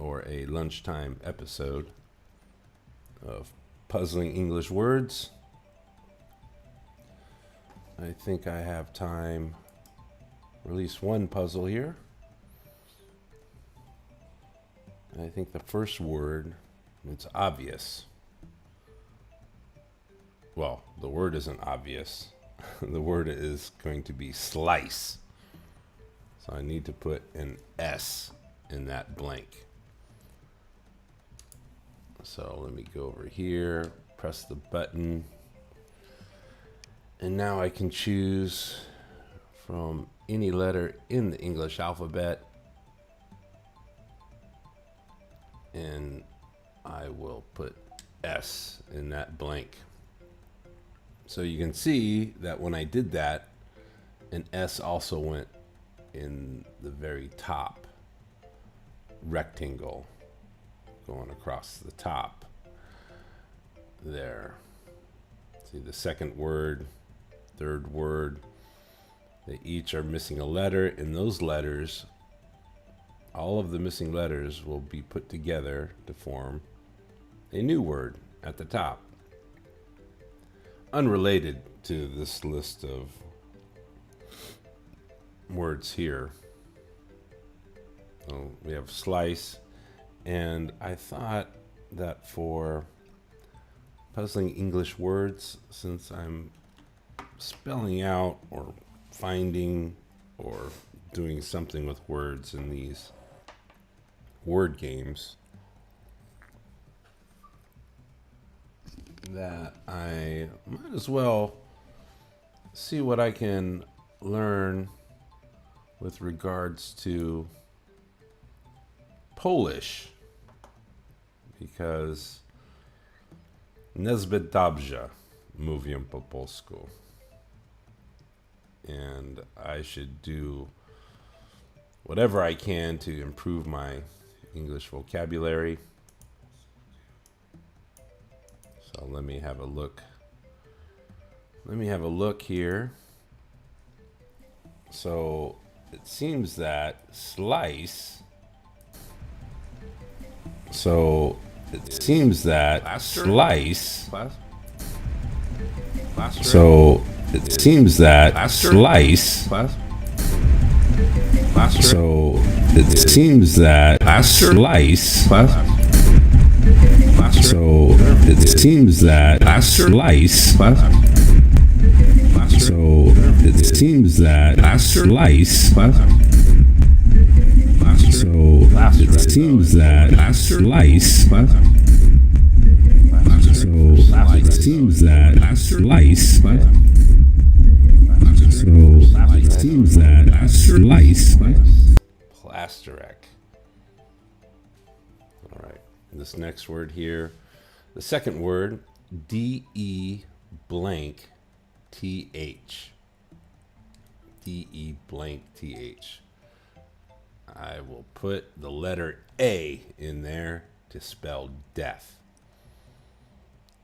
or a lunchtime episode of Puzzling English Words. I think I have time for at least one puzzle here. I think the first word, it's obvious. Well, the word isn't obvious. The word is going to be slice. So I need to put an S in that blank. So let me go over here, press the button. And now I can choose from any letter in the English alphabet. And I will put S in that blank. So you can see that when I did that, an S also went in the very top rectangle going across the top there. See the second word, third word, they each are missing a letter, and those letters, all of the missing letters will be put together to form a new word at the top. Unrelated to this list of words here. So we have slice, and I thought that for puzzling English words, since I'm spelling out or finding or doing something with words in these word games, that I might as well see what I can learn with regards to Polish, because niezbyt dobrze mówię po polsku, and I should do whatever I can to improve my English vocabulary. So let me have a look. Let me have a look here. So it seems that slice. So it seems that slice. So it seems that slice. So it seems that slice. So it seems that slice. So it seems that slice. So it seems that slice. So it seems that slice. So it seems that slice. Plasterek. All right. This next word here, the second word, D-E blank T-H. D-E blank T-H. I will put the letter A in there to spell death.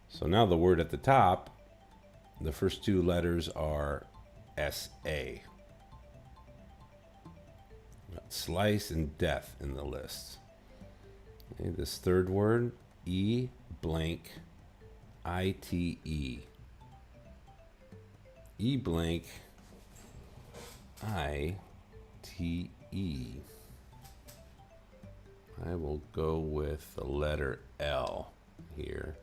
So now the word at the top, the first two letters are S-A. Got slice and death in the list. Okay, this third word, E blank I-T-E. E blank I-T-E. I will go with the letter L here.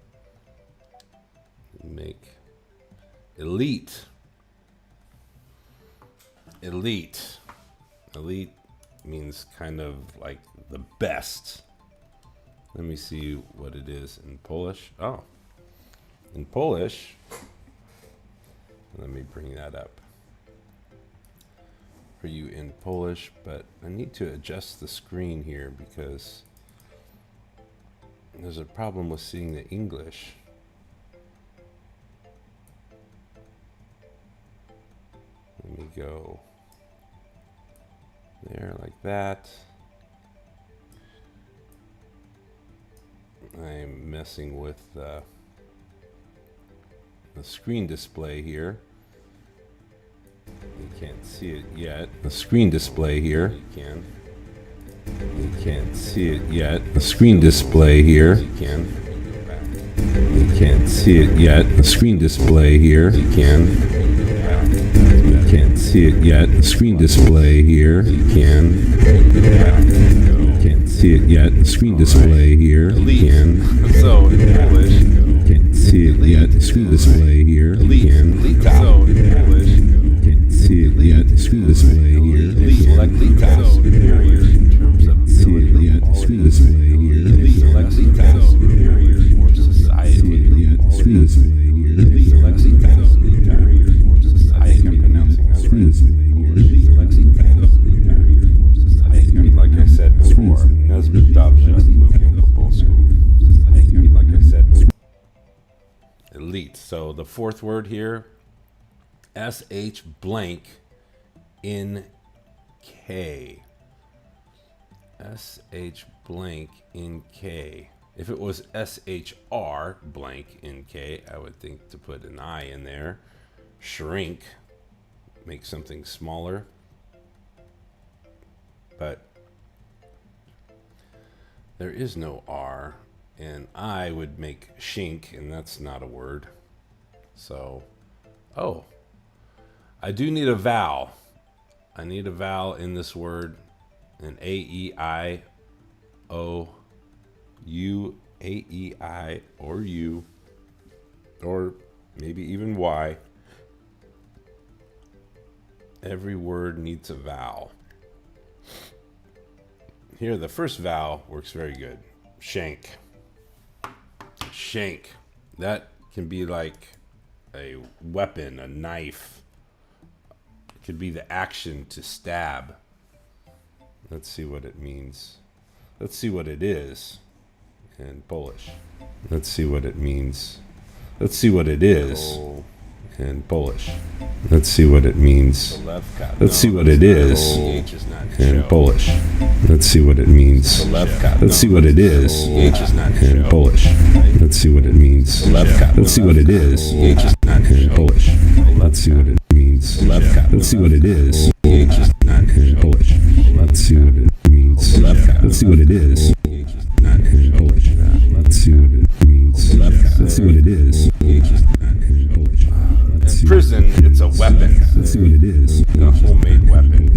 Make elite. Elite. Elite means kind of like the best. Let me see what it is in Polish. Oh, in Polish, let me bring that up for you in Polish, but I need to adjust the screen here because there's a problem with seeing the English. Let me go there like that. I'm messing with the screen display here. You can't see it yet. The screen display here. You Can't see it yet. A screen display here. You can. You can't see it yet. A screen display here. You can. You can't see it yet. A screen display here. You can. Can't see it yet. A screen display here. You can. So in Polish, Can't see it yet. A screen display here. You can. so in Polish, Can't see it yet. A screen display here. You select can. lita. So superior in terms of See it yet. A screen display here. You select can. lita. Superior for See society. it yet. A screen display here. Select lita. Superior for society. I'm pronouncing that Screen right. display here. Select lita. Superior for society. Like I said before, Nesbitt Dobja moving to Polska. Like I said, elite. So the fourth word here, SH blank in K. SH blank in K. If it was SHR blank in K, I would think to put an I in there. Shrink, make something smaller. But there is no R, and I would make shink, and that's not a word. So, oh, I do need a vowel. I need a vowel in this word, an A-E-I-O-U, A-E-I, or U, or maybe even Y. Every word needs a vowel. Here, the first vowel works very good. Shank. Shank. That can be like a weapon, a knife. It could be the action to stab. Let's see what it means. Let's see what it is in Polish. Let's see what it means. Let's see what it is in Polish. Let's see what it means. Let's see what it is in Polish. Let's see what it means. Let's see what it is in Polish. Let's see what it means. Let's see what it is in Polish. Let's see what it means. Let's see what it is in Polish. Let's see what it means. Let's see what it is in Polish. Let's see what it means. Let's see what it is in Polish. In prison, it's a weapon. Let's see what it is. A homemade weapon.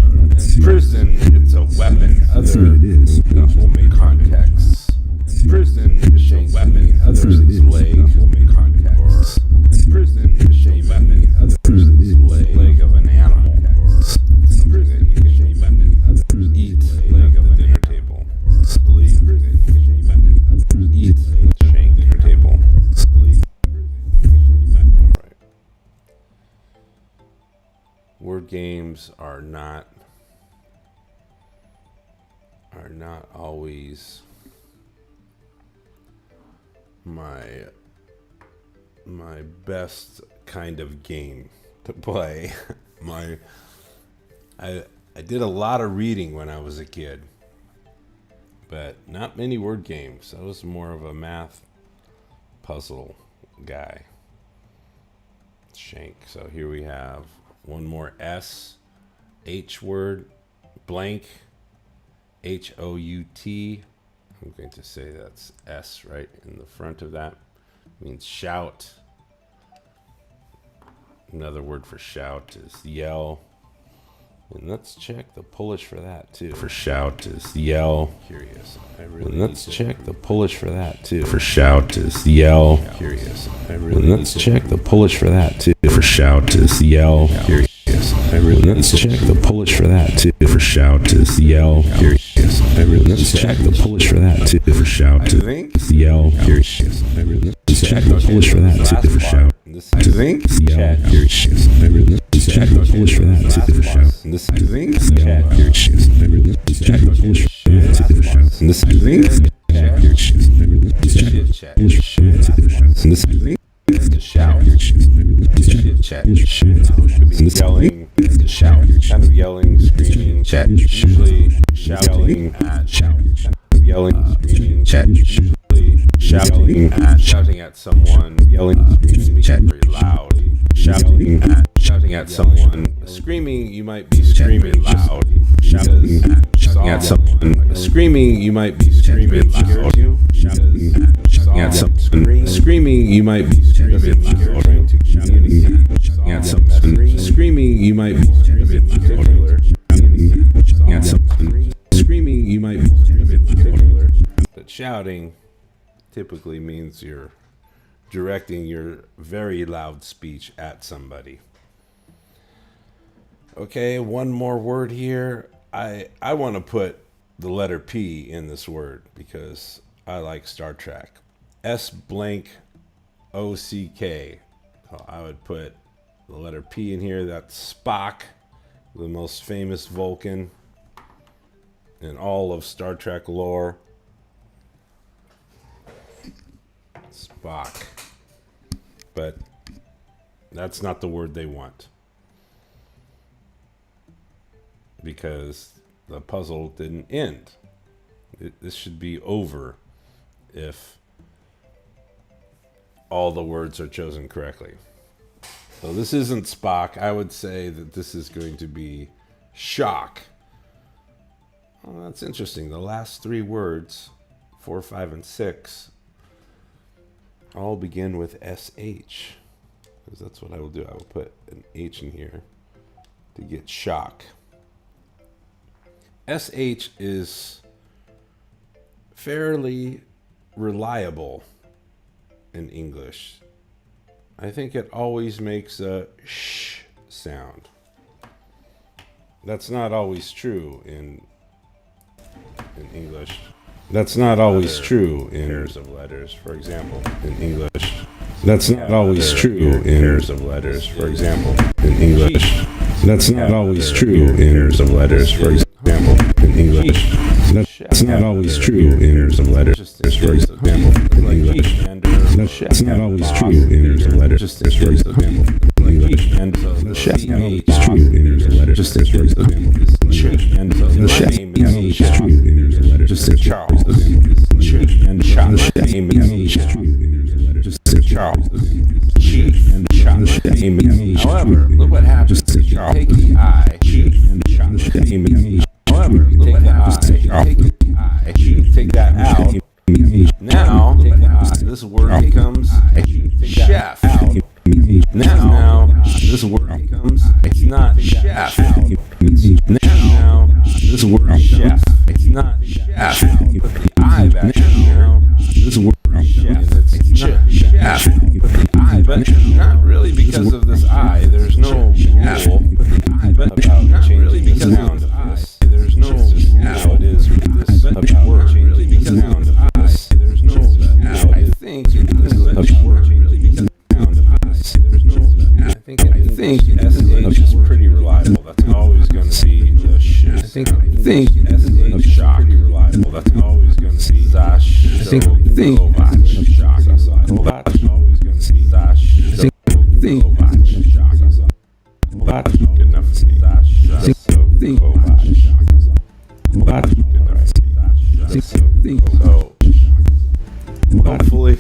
In prison, it's a weapon. Let's see what it is. Homemade contexts. Prison is a weapon. Others leg. Homemade context. Prison is a weapon. Others leg of an animal. Or something that you can eat. Leg of a dinner table. Or sleep. Eat. Shank dinner table. Sleep. Alright. Word games are not always my best kind of game to play. I did a lot of reading when I was a kid, but not many word games. I was more of a math puzzle guy. Shank. So here we have one more S, H word, blank, H-O-U-T. I'm going to say that's S right in the front of that. It means shout. Another word for shout is yell. And let's check the Polish for that too. For shout is yell. Curious. And let's check the Polish for that too. For shout is yell. Curious. And let's check the Polish for that too. For shout is yell. Curious. And let's check the Polish for that too. For shout is yell. Curious. Let's check the Polish for that too. For shout is yell. Curious. Let's check the Polish for that too. For shout. I think yell. Curious. Let's check the Polish for that too. For shout. This I think yell. Curious. Let's check the Polish for that too. For shout. This I think curious. Let's check the Polish for that too. For shout. This I think shout. Chat. Yelling. Shout. Kind of yelling, screaming. Chat. Usually shouting at shout. Yelling, screaming. Chat. Usually shouting at someone. Yelling, screaming. Chat. Very loud. shouting at someone. Screaming, you might be screaming loud. Shouting at someone. Screaming, you might be screaming loud. Shouting at someone. Screaming, you might be screaming loud. Trying to communicate. Shouting at someone. Screaming, you might be screaming loud. Shouting at someone. Screaming, you might be screaming particular. But shouting typically means you're directing your very loud speech at somebody. Okay, one more word here. I want to put the letter P in this word because I like Star Trek. S blank O-C-K. So I would put the letter P in here. That's Spock, the most famous Vulcan in all of Star Trek lore. Spock. But that's not the word they want. Because the puzzle didn't end. This should be over if all the words are chosen correctly. So this isn't Spock. I would say that this is going to be shock. Oh, that's interesting. The last three words, 4, 5, and 6, all begin with SH. Because that's what I will do. I will put an H in here to get shock. SH is fairly reliable in English. I think it always makes a sh sound. That's not always true in English. That's not always true in pairs of letters, for example, in English. That's not always true in pairs of letters, for example, in English. That's not always true in pairs of letters, for example, in English. That's not always true in pairs of letters, for example, in English. That's not always true in pairs of letters, for example, in English. And that's not always true in pairs of letters, just for example. And the chef is true in pairs of letters, just as Charles. And Charles. Just as Charles. Chief and Charles. However, look what happens. Take the I, Chief and Charles. However, look what happens. Take the I, Chief. Take that out. Now, this word becomes chef. Now, this word becomes it's not chef. Now, this word chef. It's not chef. Put the I back in here. This word chef. It's not chef. Put the I, but not really because of this I. There's no rule. But about changing the sound of this. There's no how it is with this word changing the sound of this. There's no how I think this is a word changing the sound of this. There's no I think SH is pretty reliable. That's always going to be the sh. I think SH is pretty reliable. That's always going to be Zash. I think shock. That's always going to be Zash. That's good enough for me. So hopefully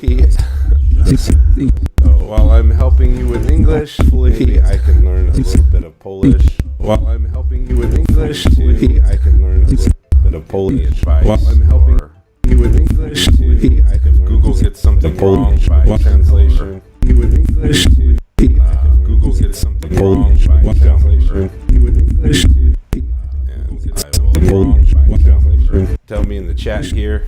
while I'm helping you with English, hopefully I can learn a little bit of Polish. While I'm helping you with English, hopefully I can learn a little bit of Polish advice. While I'm helping you with English, hopefully I can Google gets something wrong by translation. With English, Google gets something wrong by translation. With English, tell me in the chat here.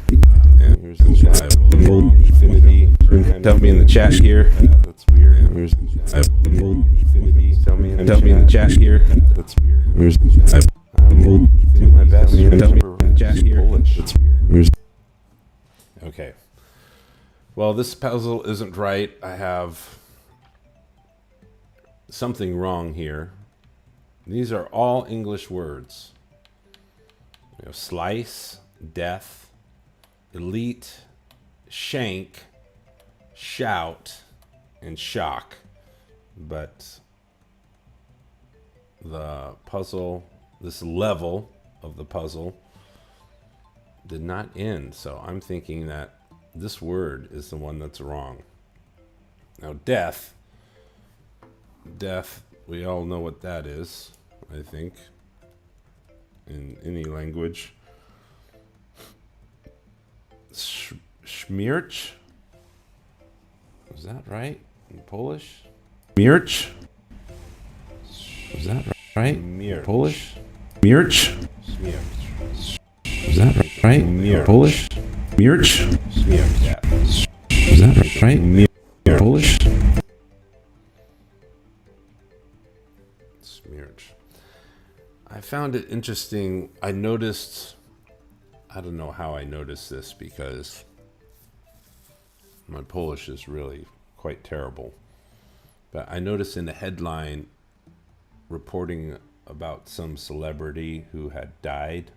And here's the chat. Infinity. Tell me in the chat here. That's weird. Here's Infinity. Tell me in the chat here. That's weird. I will do my best. Tell me in the chat here. That's weird. Okay. Well, this puzzle isn't right. I have something wrong here. These are all English words. We have slice, death, elite, shank, shout, and shock. But the puzzle, this level of the puzzle, did not end. So I'm thinking that this word is the one that's wrong. Now, death Death, we all know what that is, I think, in any language. Śmierć? Is that right? In Polish? Śmierć? Is that right? In Polish? Śmierć? Śmierć. Is that right? In Polish? Śmierć? Śmierć. Is that right? In Polish? Śmierć. I found it interesting. I don't know how I noticed this because my Polish is really quite terrible. But I noticed in the headline reporting about some celebrity who had died,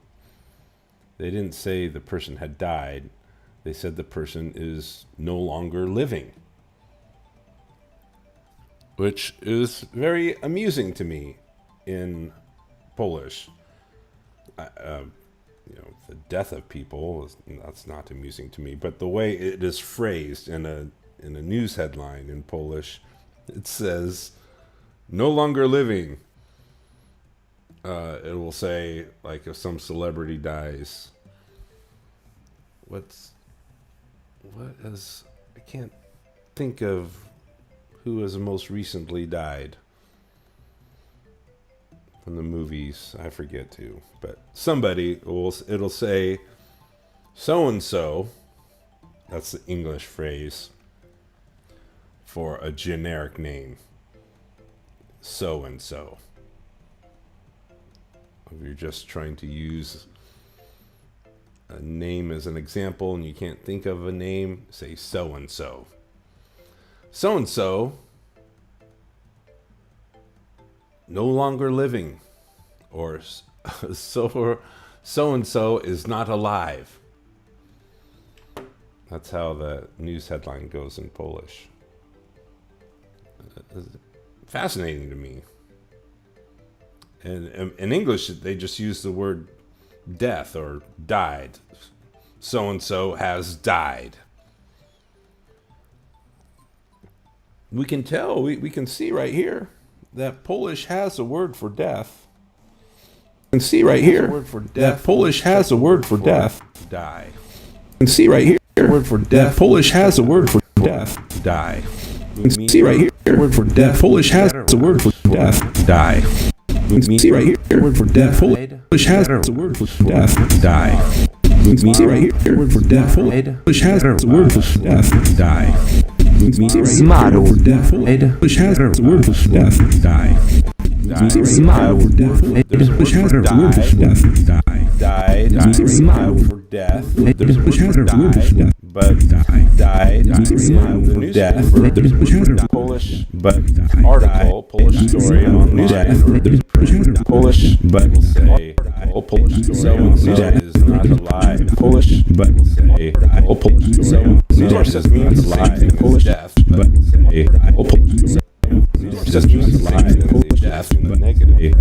they didn't say the person had died. They said the person is no longer living, which is very amusing to me in Polish. The death of people, that's not amusing to me, but the way it is phrased in a news headline in Polish, it says no longer living. It will say, like, if some celebrity dies, I can't think of who has most recently died from the movies. I forget who, but it'll say so and so. That's the English phrase for a generic name. So and so. If you're just trying to use a name as an example and you can't think of a name, say so and so. So and so no longer living, or so and so is not alive. That's how the news headline goes in Polish. Fascinating to me. And in English, they just use the word death or died. So and so has died. We can tell, we can see right here that Polish has a word for death. You can see right here that Polish has a word for death. Die. You can see right here word for death. Polish has a word for death. Die. You can see right here word for death. Polish has a word for death. Die. You can see right here word for death. Polish has a word for death. Die. You can see right here word for death. Polish has a word for death. Die. Zmarł. Polish has a word for death. Die. Zmarł. Polish has a word for death. Died. Zmarł for death. Polish has a word for death. But died in the death. Polish but article, Polish story on death. Polish but say Polish story is not alive. Polish but say Polish story sources means alive. Polish death but say Polish just means alive. Polish death but negative.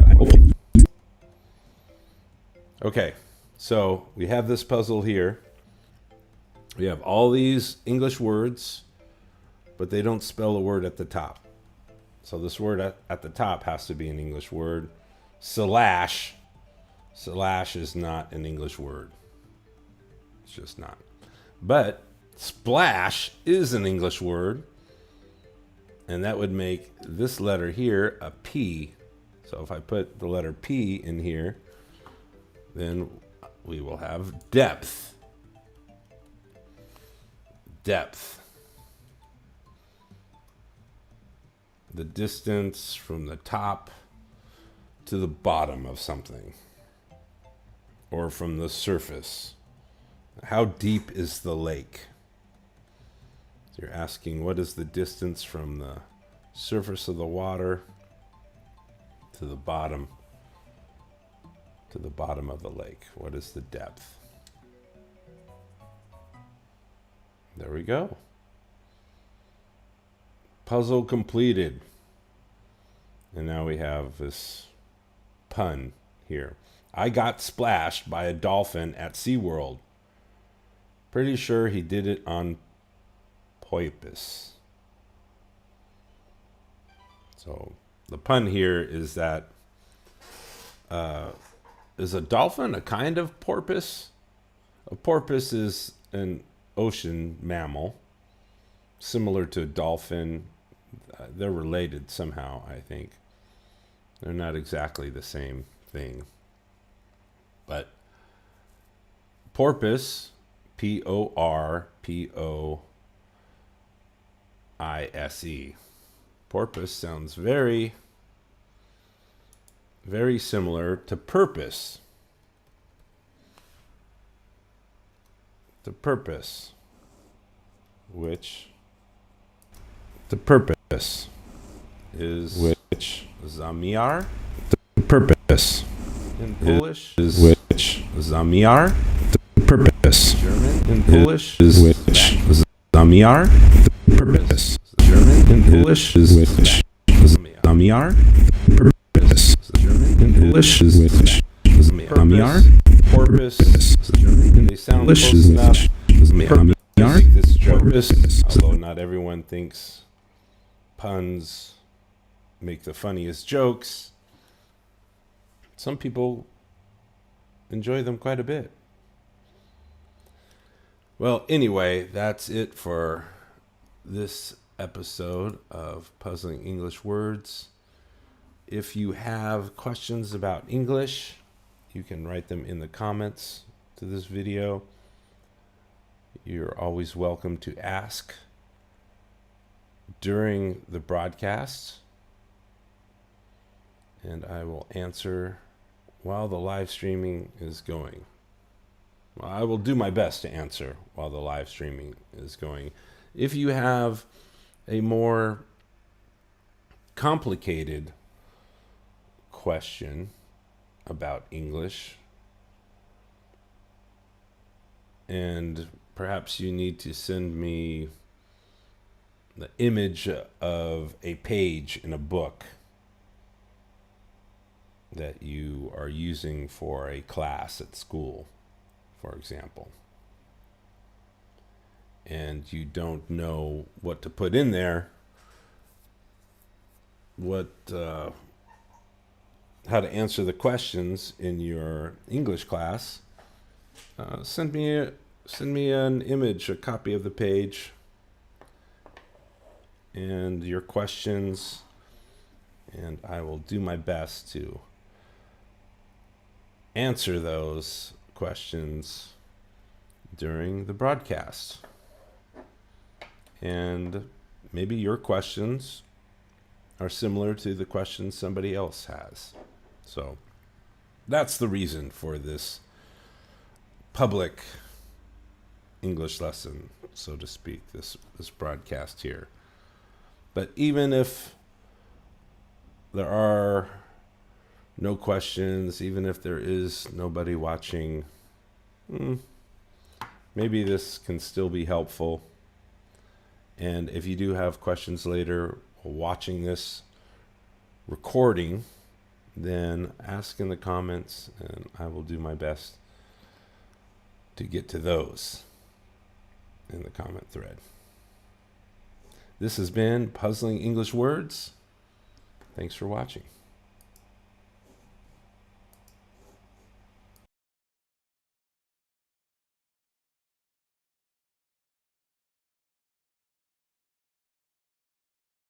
Okay, so we have this puzzle here. We have all these English words, but they don't spell a word at the top. So this word at the top has to be an English word. Slash is not an English word. It's just not. But splash is an English word. And that would make this letter here a P. So if I put the letter P in here, then we will have depth. Depth. The distance from the top to the bottom of something, or from the surface. How deep is the lake? So you're asking, what is the distance from the surface of the water to the bottom of the lake? What is the depth? There we go. Puzzle completed. And now we have this pun here. I got splashed by a dolphin at SeaWorld. Pretty sure he did it on purpose. So the pun here is that is a dolphin a kind of porpoise? A porpoise is an ocean mammal, similar to a dolphin. They're related somehow, I think. They're not exactly the same thing. But porpoise, Porpoise. Porpoise sounds very, very similar to purpose. The purpose, which the purpose is which zamiar. The purpose in Polish is which zamiar. The purpose German in Polish is which zamiar. The purpose German in Polish is which zamiar. The purpose German in Polish is which zamiar. Porpoise, they sound close enough. This joke, although not everyone thinks puns make the funniest jokes, some people enjoy them quite a bit. Well, anyway, that's it for this episode of Puzzling English Words. If you have questions about English, you can write them in the comments to this video. You're always welcome to ask during the broadcast, and I will answer while the live streaming is going. Well, I will do my best to answer while the live streaming is going. If you have a more complicated question about English, and perhaps you need to send me the image of a page in a book that you are using for a class at school, for example, and you don't know what to put in there, how to answer the questions in your English class, send me an image, a copy of the page, and your questions, and I will do my best to answer those questions during the broadcast. And maybe your questions are similar to the questions somebody else has. So that's the reason for this public English lesson, so to speak, this broadcast here. But even if there are no questions, even if there is nobody watching, maybe this can still be helpful. And if you do have questions later watching this recording, then ask in the comments, and I will do my best to get to those in the comment thread. This has been Puzzling English Words. Thanks for watching.